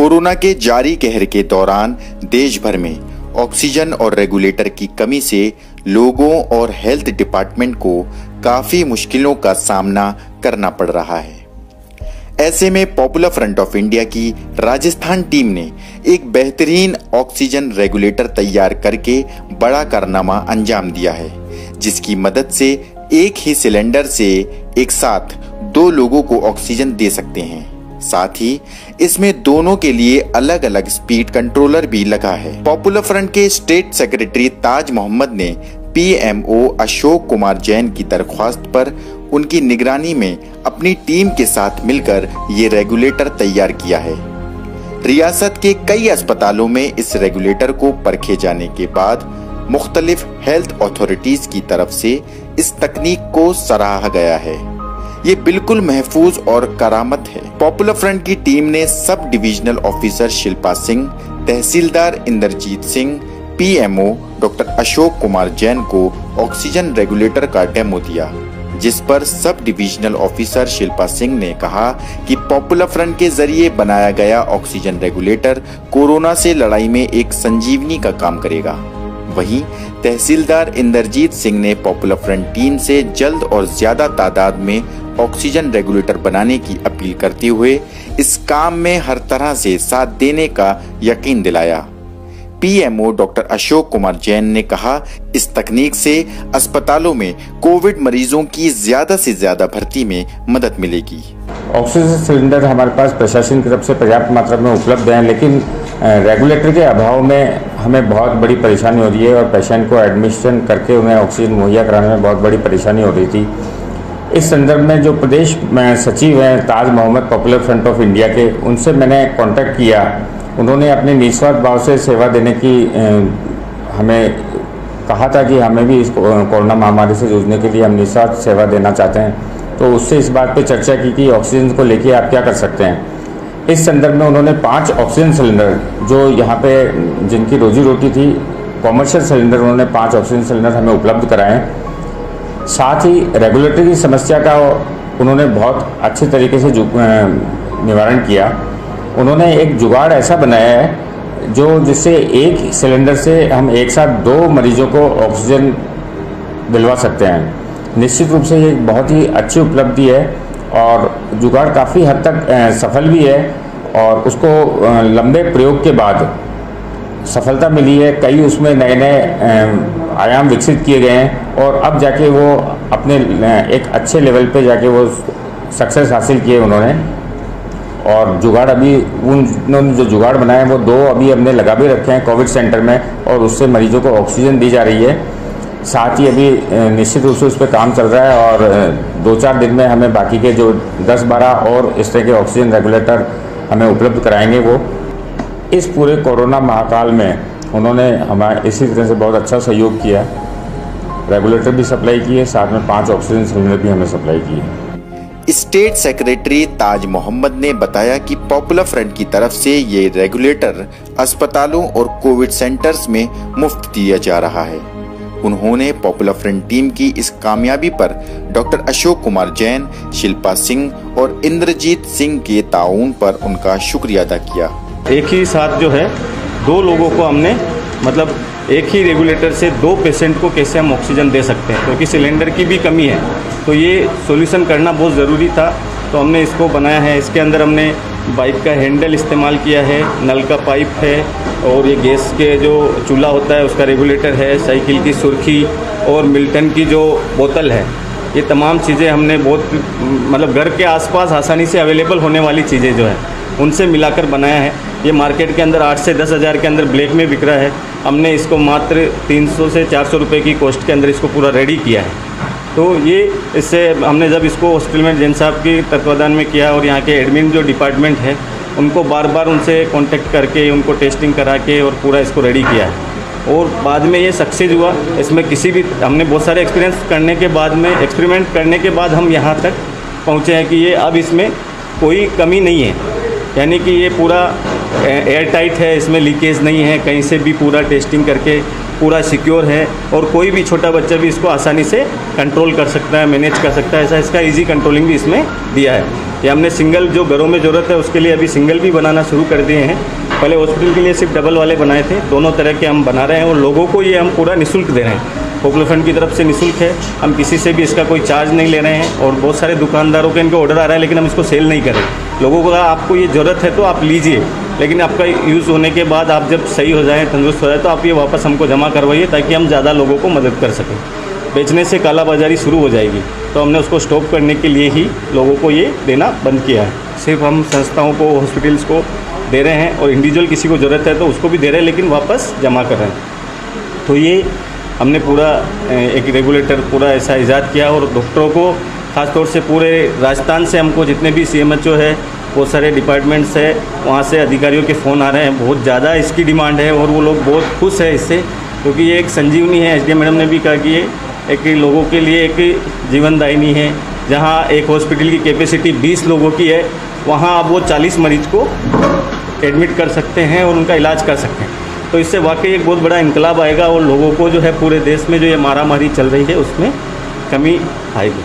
Corona के जारी कहर के दौरान देश भर में ऑक्सीजन और रेगुलेटर की कमी से लोगों और हेल्थ डिपार्टमेंट को काफी मुश्किलों का सामना करना पड़ रहा है। ऐसे में पॉपुलर फ्रंट ऑफ इंडिया की राजस्थान टीम ने एक बेहतरीन ऑक्सीजन रेगुलेटर तैयार करके बड़ा कारनामा अंजाम दिया है, जिसकी मदद से एक ही सिलेंडर से एक साथ 2 लोगों को ऑक्सीजन दे सकते हैं। साथ ही इसमें दोनों के लिए अलग अलग स्पीड कंट्रोलर भी लगा है। पॉपुलर फ्रंट के स्टेट सेक्रेटरी ताज मोहम्मद ने पीएमओ अशोक कुमार जैन की दरख्वास्त पर उनकी निगरानी में अपनी टीम के साथ मिलकर ये रेगुलेटर तैयार किया है। रियासत के कई अस्पतालों में इस रेगुलेटर को परखे जाने के बाद मुख्तलिफ हेल्थ अथॉरिटीज की तरफ से इस तकनीक को सराहा गया है। ये बिल्कुल महफूज और करामत है। पॉपुलर फ्रंट की टीम ने sub divisional officer Shilpa Singh, tehsildar Indrajeet Singh, PMO doctor Ashok Kumar Jain को ऑक्सीजन रेगुलेटर का डेमो दिया, जिस पर सब डिविजनल ऑफिसर शिल्पा सिंह ने कहा कि पॉपुलर फ्रंट के जरिए बनाया गया ऑक्सीजन रेगुलेटर कोरोना से लड़ाई में एक संजीवनी का काम करेगा। वहीं तहसीलदार इंद्रजीत सिंह ने पॉपुलर फ्रंट टीम से जल्द और ज्यादा तादाद में ऑक्सीजन रेगुलेटर बनाने की अपील करते हुए इस काम में हर तरह से साथ देने का यकीन दिलाया। पीएमओ डॉक्टर अशोक कुमार जैन ने कहा, इस तकनीक से अस्पतालों में कोविड मरीजों की ज्यादा से ज्यादा भर्ती में मदद मिलेगी। ऑक्सीजन सिलेंडर हमारे पास प्रशासन की तरफ से पर्याप्त मात्रा में उपलब्ध हैं, लेकिन रेगुलेटर के अभाव में हमें बहुत बड़ी परेशानी हो रही है और पेशेंट को एडमिशन करके उन्हें ऑक्सीजन मुहैया कराने में बहुत बड़ी परेशानी हो रही थी। इस संदर्भ में जो प्रदेश में सचिव हैं ताज मोहम्मद पॉपुलर फ्रंट ऑफ इंडिया के, उनसे मैंने कांटेक्ट किया। उन्होंने अपने निस्वार्थ भाव से सेवा देने की हमें कहा था कि हमें भी इस कोरोना महामारी से जूझने के लिए हम निस्वार्थ सेवा देना चाहते हैं। तो उससे इस बात पे चर्चा की कि ऑक्सीजन को लेके आप क्या कर सकते हैं। इस संदर्भ में उन्होंने 5 ऑक्सीजन सिलेंडर, जो यहाँ पे जिनकी रोजी रोटी थी कॉमर्शियल सिलेंडर, उन्होंने 5 ऑक्सीजन सिलेंडर हमें उपलब्ध कराए। साथ ही रेगुलेटरी की समस्या का उन्होंने बहुत अच्छे तरीके से निवारण किया। उन्होंने एक जुगाड़ ऐसा बनाया है जो जिससे एक सिलेंडर से हम एक साथ 2 मरीजों को ऑक्सीजन दिलवा सकते हैं। निश्चित रूप से ये बहुत ही अच्छी उपलब्धि है और जुगाड़ काफ़ी हद तक सफल भी है और उसको लंबे प्रयोग के बाद सफलता मिली है। कई उसमें नए नए आयाम विकसित किए गए हैं और अब जाके वो अपने एक अच्छे लेवल पे जाके वो सक्सेस हासिल किए उन्होंने। और जुगाड़ अभी उन्होंने जो जुगाड़ बनाए वो 2 अभी हमने लगा भी रखे हैं कोविड सेंटर में और उससे मरीजों को ऑक्सीजन दी जा रही है। साथ ही अभी निश्चित रूप से उस पर काम चल रहा है और 2-4 दिन में हमें बाकी के जो 10-12 और इस तरह के ऑक्सीजन रेगुलेटर हमें उपलब्ध कराएंगे। वो इस पूरे कोरोना महाकाल में उन्होंने हमारे इसी तरह से बहुत अच्छा सहयोग किया। रेगुलेटर भी सप्लाई किए, साथ में 5 ऑक्सीजन सिलेंडर भी हमें सप्लाई किए। स्टेट सेक्रेटरी ताज मोहम्मद ने बताया कि पॉपुलर फ्रंट की तरफ से ये रेगुलेटर अस्पतालों और कोविड सेंटर्स में मुफ्त दिया जा रहा है। उन्होंने पॉपुलर फ्रंट टीम की इस कामयाबी पर डॉक्टर अशोक कुमार जैन, शिल्पा सिंह और इंद्रजीत सिंह के ताउन पर उनका शुक्रिया अदा किया। एक ही साथ जो है 2 लोगों को हमने मतलब एक ही रेगुलेटर से 2 पेशेंट को कैसे हम ऑक्सीजन दे सकते हैं, क्योंकि सिलेंडर की भी कमी है। तो ये सॉल्यूशन करना बहुत ज़रूरी था, तो हमने इसको बनाया है। इसके अंदर हमने बाइक का हैंडल इस्तेमाल किया है, नल का पाइप है और ये गैस के जो चूल्हा होता है उसका रेगुलेटर है, साइकिल की सुर्खी और मिल्टन की जो बोतल है। ये तमाम चीज़ें हमने बहुत मतलब घर के आसपास आसानी से अवेलेबल होने वाली चीज़ें जो है उनसे मिलाकर बनाया है। ये मार्केट के अंदर 8 से 10 हज़ार के अंदर ब्लैक में बिक रहा है। हमने इसको मात्र 300 से 400 रुपये की कॉस्ट के अंदर इसको पूरा रेडी किया है। तो ये इससे हमने जब इसको हॉस्पिटल में जैन साहब के तत्वाधान में किया और यहाँ के एडमिन जो डिपार्टमेंट है उनको बार बार उनसे कांटेक्ट करके उनको टेस्टिंग करा के और पूरा इसको रेडी किया है और बाद में ये सक्सेस हुआ। इसमें किसी भी हमने बहुत सारे एक्सपीरियंस करने के बाद में एक्सपेरिमेंट करने के बाद हम यहाँ तक पहुँचे हैं कि ये अब इसमें कोई कमी नहीं है, यानी कि ये पूरा एयर टाइट है, इसमें लीकेज नहीं है, कहीं से भी पूरा टेस्टिंग करके पूरा सिक्योर है और कोई भी छोटा बच्चा भी इसको आसानी से कंट्रोल कर सकता है, मैनेज कर सकता है। ऐसा इसका इजी कंट्रोलिंग भी इसमें दिया है। या हमने सिंगल जो घरों में ज़रूरत है उसके लिए अभी सिंगल भी बनाना शुरू कर दिए हैं। पहले हॉस्पिटल के लिए सिर्फ डबल वाले बनाए थे, दोनों तरह के हम बना रहे हैं और लोगों को ये हम पूरा निःशुल्क दे रहे हैं। पॉपुलर फ्रंट की तरफ से निःशुल्क है, हम किसी से भी इसका कोई चार्ज नहीं ले रहे हैं और बहुत सारे दुकानदारों के इनके ऑर्डर आ रहे हैं लेकिन हम इसको सेल नहीं कर रहे। लोगों को आपको ये ज़रूरत है तो आप लीजिए, लेकिन आपका यूज़ होने के बाद आप जब सही हो जाएँ, तंदुरुस्त हो जाए तो आप ये वापस हमको जमा करवाइए ताकि हम ज़्यादा लोगों को मदद कर सकें। बेचने से कालाबाजारी शुरू हो जाएगी, तो हमने उसको स्टॉप करने के लिए ही लोगों को ये देना बंद किया है। सिर्फ हम संस्थाओं को, हॉस्पिटल्स को दे रहे हैं और इंडिविजुअल किसी को ज़रूरत है तो उसको भी दे रहे हैं, लेकिन वापस जमा कर रहे हैं। तो ये हमने पूरा एक रेगुलेटर पूरा ऐसा ईजाद किया और डॉक्टरों को ख़ास तौर से पूरे राजस्थान से हमको जितने भी CMHO है, बहुत सारे डिपार्टमेंट्स है, वहाँ से अधिकारियों के फ़ोन आ रहे हैं। बहुत ज़्यादा इसकी डिमांड है और वो लोग बहुत खुश है इससे, क्योंकि ये एक संजीवनी है। SDM मैडम ने भी कहा कि ये एक लोगों के लिए एक जीवनदायिनी है। जहाँ एक हॉस्पिटल की कैपेसिटी 20 लोगों की है, वहाँ अब वो 40 मरीज को एडमिट कर सकते हैं और उनका इलाज कर सकते हैं। तो इससे वाकई एक बहुत बड़ा इनकलाब आएगा और लोगों को जो है पूरे देश में जो ये मारामारी चल रही है उसमें कमी आएगी।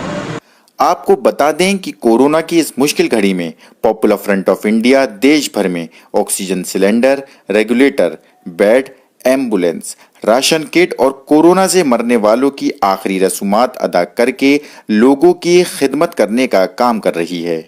आपको बता दें कि कोरोना की इस मुश्किल घड़ी में पॉपुलर फ्रंट ऑफ इंडिया देश भर में oxygen cylinder, regulator, bed, ambulance, ration kit और कोरोना से मरने वालों की आखिरी रसूमात अदा करके लोगों की खिदमत करने का काम कर रही है।